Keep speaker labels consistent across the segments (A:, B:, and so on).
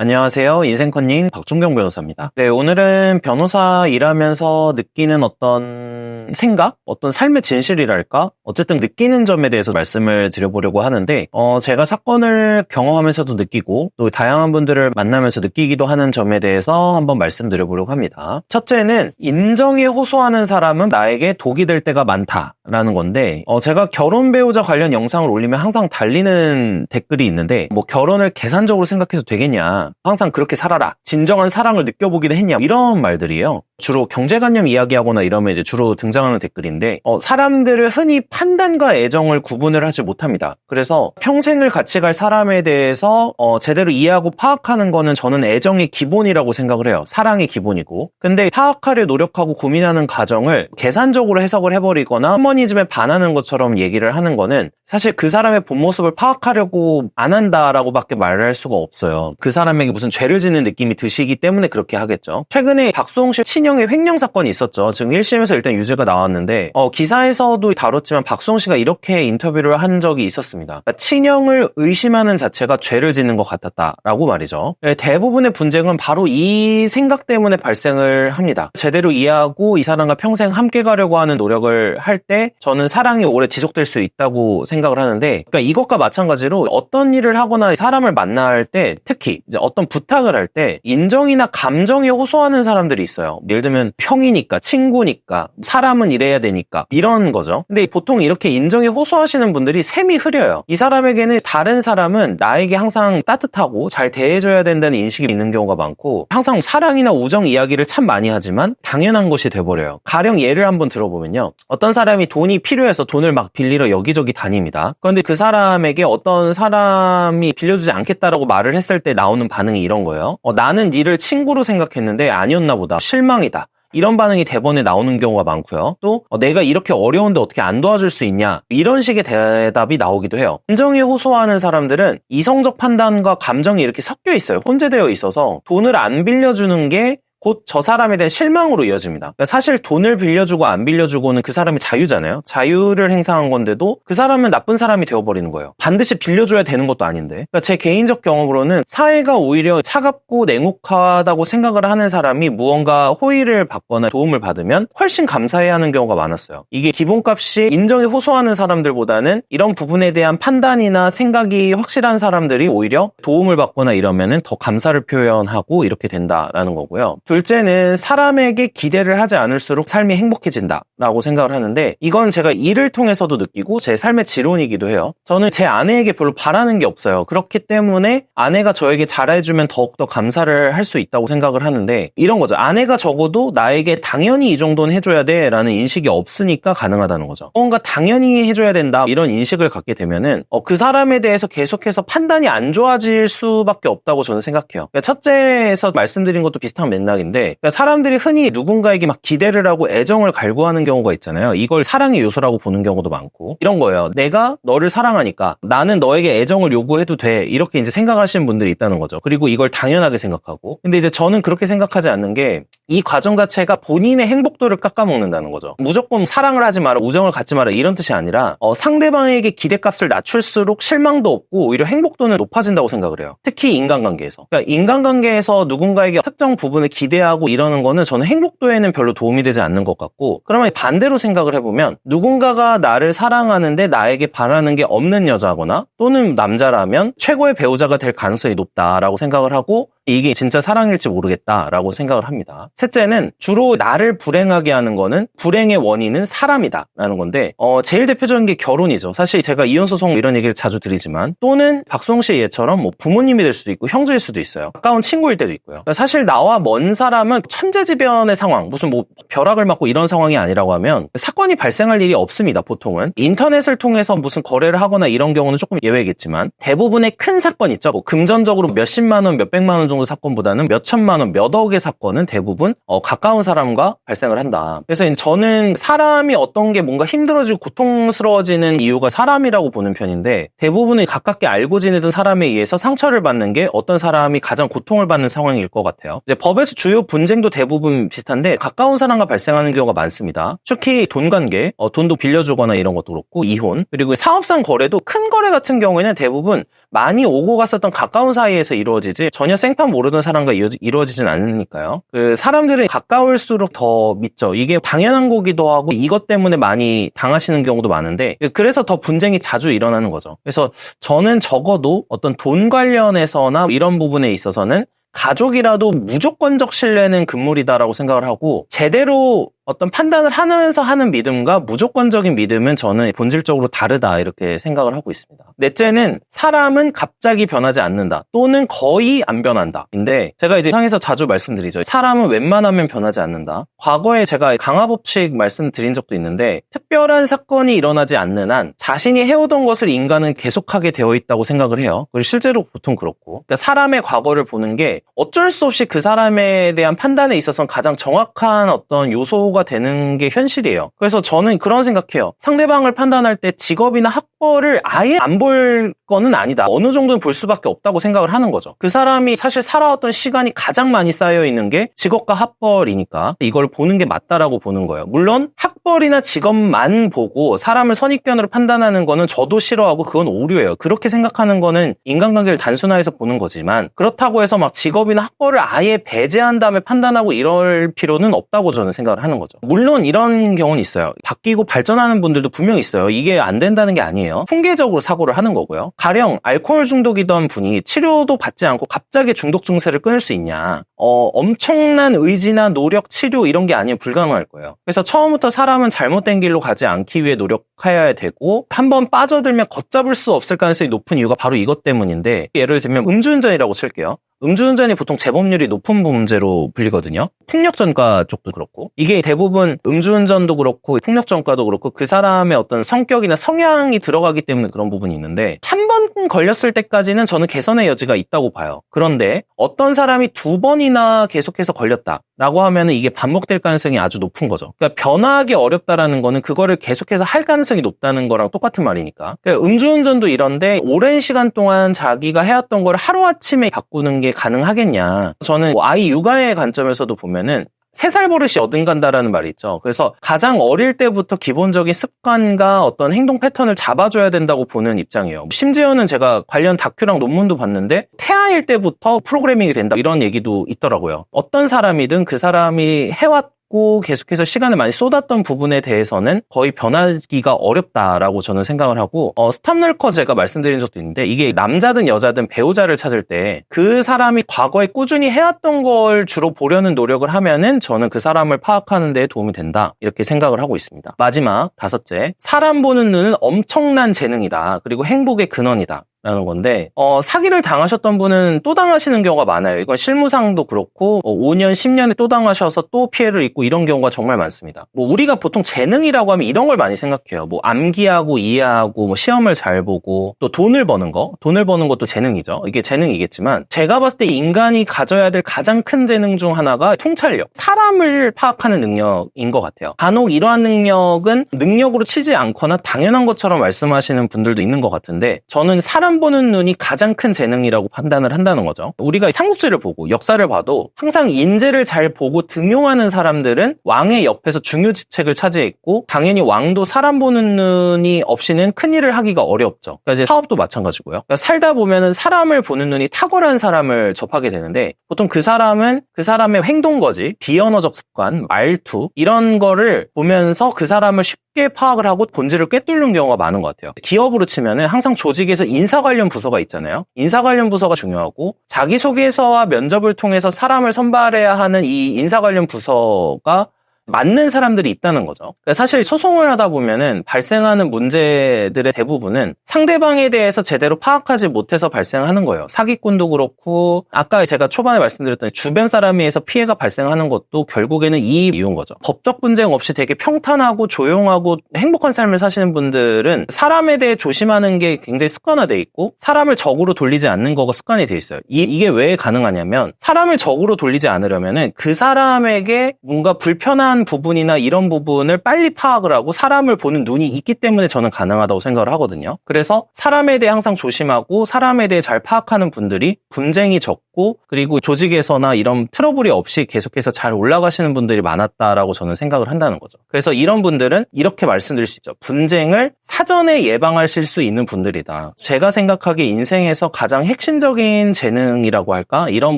A: 안녕하세요. 인생컨닝 박종경 변호사입니다. 네, 오늘은 변호사 일하면서 느끼는 어떤 생각, 어떤 삶의 진실이랄까? 어쨌든 느끼는 점에 대해서 말씀을 드려보려고 하는데, 제가 사건을 경험하면서도 느끼고, 또 다양한 분들을 만나면서 느끼기도 하는 점에 대해서 한번 말씀드려보려고 합니다. 첫째는, 인정에 호소하는 사람은 나에게 독이 될 때가 많다라는 건데, 제가 결혼 배우자 관련 영상을 올리면 항상 달리는 댓글이 있는데, 뭐 결혼을 계산적으로 생각해서 되겠냐? 항상 그렇게 살아라. 진정한 사랑을 느껴보기도 했냐? 이런 말들이에요. 주로 경제관념 이야기하거나 이러면 이제 주로 등장하는 댓글인데, 사람들을 흔히 판단과 애정을 구분을 하지 못합니다. 그래서 평생을 같이 갈 사람에 대해서 제대로 이해하고 파악하는 거는 저는 애정의 기본이라고 생각을 해요. 사랑의 기본이고. 근데 파악하려 노력하고 고민하는 과정을 계산적으로 해석을 해버리거나 휴머니즘에 반하는 것처럼 얘기를 하는 거는 사실 그 사람의 본 모습을 파악하려고 안 한다라고밖에 말할 수가 없어요. 그 사람에게 무슨 죄를 짓는 느낌이 드시기 때문에 그렇게 하겠죠. 최근에 박수홍 씨 친형의 횡령 사건이 있었죠. 지금 1심에서 일단 유죄가 나왔는데 기사에서도 다뤘지만 박수홍 씨가 이렇게 인터뷰를 한 적이 있었습니다. 그러니까 친형을 의심하는 자체가 죄를 짓는 것 같았다라고 말이죠. 대부분의 분쟁은 바로 이 생각 때문에 발생을 합니다. 제대로 이해하고 이 사람과 평생 함께 가려고 하는 노력을 할 때 저는 사랑이 오래 지속될 수 있다고 생각을 하는데, 그러니까 이것과 마찬가지로 어떤 일을 하거나 사람을 만날 때, 특히 이제 어떤 부탁을 할 때 인정이나 감정에 호소하는 사람들이 있어요. 예를 들면 형이니까, 친구니까, 사람은 이래야 되니까 이런 거죠. 근데 보통 이렇게 인정에 호소하시는 분들이 셈이 흐려요. 이 사람에게는 다른 사람은 나에게 항상 따뜻하고 잘 대해줘야 된다는 인식이 있는 경우가 많고, 항상 사랑이나 우정 이야기를 참 많이 하지만 당연한 것이 돼버려요. 가령 예를 한번 들어보면요, 어떤 사람이 돈이 필요해서 돈을 막 빌리러 여기저기 다닙니다. 그런데 그 사람에게 어떤 사람이 빌려주지 않겠다라고 말을 했을 때 나오는 반응이 이런 거예요. 나는 니를 친구로 생각했는데 아니었나 보다. 실망이다. 이런 반응이 대본에 나오는 경우가 많고요. 또 내가 이렇게 어려운데 어떻게 안 도와줄 수 있냐, 이런 식의 대답이 나오기도 해요. 감정에 호소하는 사람들은 이성적 판단과 감정이 이렇게 섞여 있어요. 혼재되어 있어서 돈을 안 빌려주는 게 곧 저 사람에 대한 실망으로 이어집니다. 그러니까 사실 돈을 빌려주고 안 빌려주고는 그 사람의 자유잖아요. 자유를 행사한 건데도 그 사람은 나쁜 사람이 되어버리는 거예요. 반드시 빌려줘야 되는 것도 아닌데. 그러니까 제 개인적 경험으로는 사회가 오히려 차갑고 냉혹하다고 생각을 하는 사람이 무언가 호의를 받거나 도움을 받으면 훨씬 감사해야 하는 경우가 많았어요. 이게 기본값이 인정에 호소하는 사람들보다는 이런 부분에 대한 판단이나 생각이 확실한 사람들이 오히려 도움을 받거나 이러면은 더 감사를 표현하고 이렇게 된다라는 거고요. 둘째는 사람에게 기대를 하지 않을수록 삶이 행복해진다라고 생각을 하는데, 이건 제가 일을 통해서도 느끼고 제 삶의 지론이기도 해요. 저는 제 아내에게 별로 바라는 게 없어요. 그렇기 때문에 아내가 저에게 잘해주면 더욱더 감사를 할 수 있다고 생각을 하는데, 이런 거죠. 아내가 적어도 나에게 당연히 이 정도는 해줘야 돼 라는 인식이 없으니까 가능하다는 거죠. 뭔가 당연히 해줘야 된다 이런 인식을 갖게 되면은 그 사람에 대해서 계속해서 판단이 안 좋아질 수밖에 없다고 저는 생각해요. 그러니까 첫째에서 말씀드린 것도 비슷한 맥락 인데, 그러니까 사람들이 흔히 누군가에게 막 기대를 하고 애정을 갈구하는 경우가 있잖아요. 이걸 사랑의 요소라고 보는 경우도 많고 이런 거예요. 내가 너를 사랑하니까 나는 너에게 애정을 요구해도 돼, 이렇게 이제 생각하시는 분들이 있다는 거죠. 그리고 이걸 당연하게 생각하고. 근데 이제 저는 그렇게 생각하지 않는 게, 이 과정 자체가 본인의 행복도를 깎아먹는다는 거죠. 무조건 사랑을 하지 마라, 우정을 갖지 마라 이런 뜻이 아니라 상대방에게 기대값을 낮출수록 실망도 없고 오히려 행복도는 높아진다고 생각을 해요. 특히 인간관계에서. 그러니까 인간관계에서 누군가에게 특정 부분을 기대하고 이러는 거는 저는 행복도에는 별로 도움이 되지 않는 것 같고, 그러면 반대로 생각을 해보면 누군가가 나를 사랑하는데 나에게 바라는 게 없는 여자거나 또는 남자라면 최고의 배우자가 될 가능성이 높다라고 생각을 하고, 이게 진짜 사랑일지 모르겠다라고 생각을 합니다. 셋째는 주로 나를 불행하게 하는 거는, 불행의 원인은 사람이다라는 건데, 제일 대표적인 게 결혼이죠. 사실 제가 이혼소송 이런 얘기를 자주 드리지만, 또는 박수홍 씨의 예처럼 뭐 부모님이 될 수도 있고 형제일 수도 있어요. 가까운 친구일 때도 있고요. 그러니까 사실 나와 먼 사람은 천재지변의 상황, 무슨 뭐 벼락을 맞고 이런 상황이 아니라고 하면 사건이 발생할 일이 없습니다. 보통은 인터넷을 통해서 무슨 거래를 하거나 이런 경우는 조금 예외겠지만, 대부분의 큰 사건 있죠. 뭐 금전적으로 몇십만 원, 몇백만 원 정도 사건보다는 몇천만 원, 몇억의 사건은 대부분 가까운 사람과 발생을 한다. 그래서 저는 사람이 어떤 게 뭔가 힘들어지고 고통스러워지는 이유가 사람이라고 보는 편인데, 대부분은 가깝게 알고 지내던 사람에 의해서 상처를 받는 게 어떤 사람이 가장 고통을 받는 상황일 것 같아요. 이제 법에서 주요 분쟁도 대부분 비슷한데 가까운 사람과 발생하는 경우가 많습니다. 특히 돈 관계, 돈도 빌려주거나 이런 것도 그렇고, 이혼, 그리고 사업상 거래도 큰 거래 같은 경우에는 대부분 많이 오고 갔었던 가까운 사이에서 이루어지지 전혀 생판 사람 모르는 사람과 이루어지진 않으니까요. 그 사람들이 가까울수록 더 믿죠. 이게 당연한 거기도 하고 이것 때문에 많이 당하시는 경우도 많은데 그래서 더 분쟁이 자주 일어나는 거죠. 그래서 저는 적어도 어떤 돈 관련해서나 이런 부분에 있어서는 가족이라도 무조건적 신뢰는 금물이다라고 생각을 하고 제대로 어떤 판단을 하면서 하는 믿음과 무조건적인 믿음은 저는 본질적으로 다르다 이렇게 생각을 하고 있습니다. 넷째는 사람은 갑자기 변하지 않는다 또는 거의 안 변한다 인데 제가 이제 상에서 자주 말씀드리죠. 사람은 웬만하면 변하지 않는다. 과거에 제가 강화법칙 말씀드린 적도 있는데 특별한 사건이 일어나지 않는 한 자신이 해오던 것을 인간은 계속하게 되어 있다고 생각을 해요. 그리고 실제로 보통 그렇고 그러니까 사람의 과거를 보는 게 어쩔 수 없이 그 사람에 대한 판단에 있어서는 가장 정확한 어떤 요소가 되는 게 현실이에요. 그래서 저는 그런 생각해요. 상대방을 판단할 때 직업이나 학벌을 아예 안 볼 거는 아니다. 어느 정도는 볼 수밖에 없다고 생각을 하는 거죠. 그 사람이 사실 살아왔던 시간이 가장 많이 쌓여 있는 게 직업과 학벌이니까 이걸 보는 게 맞다라고 보는 거예요. 물론 학벌이나 직업만 보고 사람을 선입견으로 판단하는 거는 저도 싫어하고 그건 오류예요. 그렇게 생각하는 거는 인간관계를 단순화해서 보는 거지만 그렇다고 해서 막 직업이나 학벌을 아예 배제한 다음에 판단하고 이럴 필요는 없다고 저는 생각을 하는 거죠. 물론 이런 경우는 있어요. 바뀌고 발전하는 분들도 분명히 있어요. 이게 안 된다는 게 아니에요. 통계적으로 사고를 하는 거고요. 가령 알코올 중독이던 분이 치료도 받지 않고 갑자기 중독 증세를 끊을 수 있냐. 엄청난 의지나 노력, 치료 이런 게 아니면 불가능할 거예요. 그래서 처음부터 사람은 잘못된 길로 가지 않기 위해 노력해야 되고 한번 빠져들면 걷잡을 수 없을 가능성이 높은 이유가 바로 이것 때문인데 예를 들면 음주운전이라고 칠게요. 음주운전이 보통 재범률이 높은 문제로 불리거든요. 폭력전과 쪽도 그렇고 이게 대부분 음주운전도 그렇고 폭력전과도 그렇고 그 사람의 어떤 성격이나 성향이 들어가기 때문에 그런 부분이 있는데 한 번 걸렸을 때까지는 저는 개선의 여지가 있다고 봐요. 그런데 어떤 사람이 2번이나 계속해서 걸렸다라고 하면은 이게 반복될 가능성이 아주 높은 거죠. 그러니까 변화하기 어렵다라는 거는 그거를 계속해서 할 가능성이 높다는 거랑 똑같은 말이니까. 그러니까 음주운전도 이런데 오랜 시간 동안 자기가 해왔던 걸 하루아침에 바꾸는 게 가능하겠냐. 저는 아이 육아의 관점에서도 보면은 3살 버릇이 어딘간다라는 말이 있죠. 그래서 가장 어릴 때부터 기본적인 습관과 어떤 행동 패턴을 잡아줘야 된다고 보는 입장이에요. 심지어는 제가 관련 다큐랑 논문도 봤는데 태아일 때부터 프로그래밍이 된다 이런 얘기도 있더라고요. 어떤 사람이든 그 사람이 해왔고 계속해서 시간을 많이 쏟았던 부분에 대해서는 거의 변하기가 어렵다라고 저는 생각을 하고 스탑널커 제가 말씀드린 적도 있는데 이게 남자든 여자든 배우자를 찾을 때 그 사람이 과거에 꾸준히 해왔던 걸 주로 보려는 노력을 하면은 저는 그 사람을 파악하는 데 도움이 된다 이렇게 생각을 하고 있습니다. 마지막 5째, 사람 보는 눈은 엄청난 재능이다. 그리고 행복의 근원이다. 라는 건데 사기를 당하셨던 분은 또 당하시는 경우가 많아요. 이건 실무상도 그렇고 5년, 10년에 또 당하셔서 또 피해를 입고 이런 경우가 정말 많습니다. 우리가 보통 재능이라고 하면 이런 걸 많이 생각해요. 암기하고 이해하고 시험을 잘 보고 또 돈을 버는 것도 재능이죠. 이게 재능이겠지만 제가 봤을 때 인간이 가져야 될 가장 큰 재능 중 하나가 통찰력, 사람을 파악하는 능력인 것 같아요. 간혹 이러한 능력은 능력으로 치지 않거나 당연한 것처럼 말씀하시는 분들도 있는 것 같은데 저는 사람 보는 눈이 가장 큰 재능이라고 판단을 한다는 거죠. 우리가 삼국지를 보고 역사를 봐도 항상 인재를 잘 보고 등용하는 사람들은 왕의 옆에서 중요지책을 차지했고 당연히 왕도 사람 보는 눈이 없이는 큰일을 하기가 어렵죠. 그러니까 이제 사업도 마찬가지고요. 그러니까 살다 보면은 사람을 보는 눈이 탁월한 사람을 접하게 되는데 보통 그 사람은 그 사람의 행동거지, 비언어적 습관, 말투 이런 거를 보면서 그 사람을 쉽게 파악을 하고 본질을 꿰뚫는 경우가 많은 것 같아요. 기업으로 치면은 항상 조직에서 인사 관련 부서가 있잖아요. 인사 관련 부서가 중요하고 자기소개서와 면접을 통해서 사람을 선발해야 하는 이 인사 관련 부서가 맞는 사람들이 있다는 거죠. 그러니까 사실 소송을 하다 보면은 발생하는 문제들의 대부분은 상대방에 대해서 제대로 파악하지 못해서 발생하는 거예요. 사기꾼도 그렇고 아까 제가 초반에 말씀드렸던 주변 사람에 의해서 피해가 발생하는 것도 결국에는 이 이유인 거죠. 법적 분쟁 없이 되게 평탄하고 조용하고 행복한 삶을 사시는 분들은 사람에 대해 조심하는 게 굉장히 습관화돼 있고 사람을 적으로 돌리지 않는 거가 습관이 돼 있어요. 이게 왜 가능하냐면 사람을 적으로 돌리지 않으려면은 그 사람에게 뭔가 불편한 이러한 부분이나 이런 부분을 빨리 파악을 하고 사람을 보는 눈이 있기 때문에 저는 가능하다고 생각을 하거든요. 그래서 사람에 대해 항상 조심하고 사람에 대해 잘 파악하는 분들이 분쟁이 적고 그리고 조직에서나 이런 트러블이 없이 계속해서 잘 올라가시는 분들이 많았다라고 저는 생각을 한다는 거죠. 그래서 이런 분들은 이렇게 말씀드릴 수 있죠. 분쟁을 사전에 예방하실 수 있는 분들이다. 제가 생각하기에 인생에서 가장 핵심적인 재능이라고 할까? 이런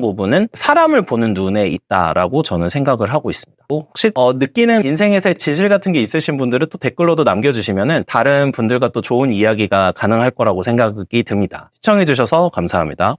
A: 부분은 사람을 보는 눈에 있다라고 저는 생각을 하고 있습니다. 혹시 느끼는 인생에서의 지질 같은 게 있으신 분들은 또 댓글로도 남겨주시면은 다른 분들과 또 좋은 이야기가 가능할 거라고 생각이 듭니다. 시청해주셔서 감사합니다.